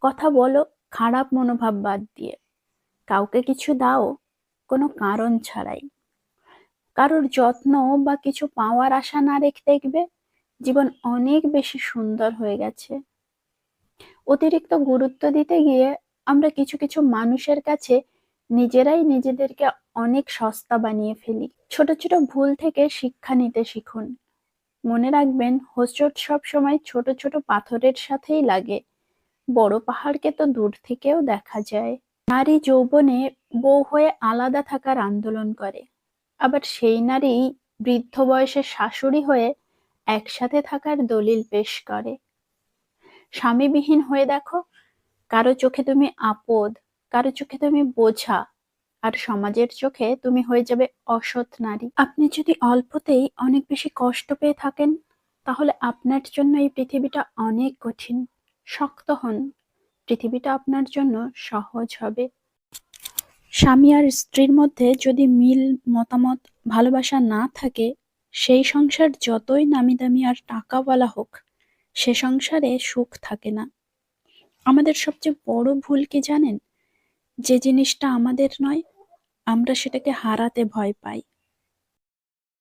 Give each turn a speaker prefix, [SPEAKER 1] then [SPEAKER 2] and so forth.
[SPEAKER 1] কথা বলো খারাপ মনোভাব বাদ দিয়ে। কাউকে কিছু দাও কোনো কারণ ছাড়াই। কারোর যত্ন বা কিছু পাওয়ার আশা না রেখে দেখবে জীবন অনেক বেশি সুন্দর হয়ে গেছে। অতিরিক্ত গুরুত্ব দিতে গিয়ে আমরা কিছু কিছু মানুষের কাছে নিজেরাই নিজেদেরকে অনেক সস্তা বানিয়ে ফেলি। ছোট ছোট ভুল থেকে শিক্ষা নিতে শিখুন। মনে রাখবেন, হোঁচট সব সময় ছোট ছোট পাথরের সাথেই লাগে, বড় পাহাড়কে তো দূর থেকেও দেখা যায়। নারী যৌবনে বউ হয়ে আলাদা থাকার আন্দোলন করে, আবার সেই নারী বৃদ্ধ বয়সে শাশুড়ি হয়ে একসাথে থাকার দলিল পেশ করে। স্বামীবিহীন হয়ে দেখো, কারো চোখে তুমি আপদ, কারো চোখে তুমি বোঝা, আর সমাজের চোখে তুমি হয়ে যাবে অসৎ নারী। আপনি যদি অল্পতেই অনেক বেশি কষ্ট পেয়ে থাকেন, তাহলে আপনার জন্য এই পৃথিবীটা অনেক কঠিন। শক্ত হন, পৃথিবীটা আপনার জন্য সহজ হবে। স্বামী আর স্ত্রীর মধ্যে যদি মিল, মতামত, ভালোবাসা না থাকে, সেই সংসার যতই নামি দামি আর টাকাওয়ালা হোক, সে সংসারে সুখ থাকে না। আমাদের সবচেয়ে বড় ভুল কি জানেন? যে জিনিসটা আমাদের নয়, আমরা সেটাকে হারাতে ভয় পাই।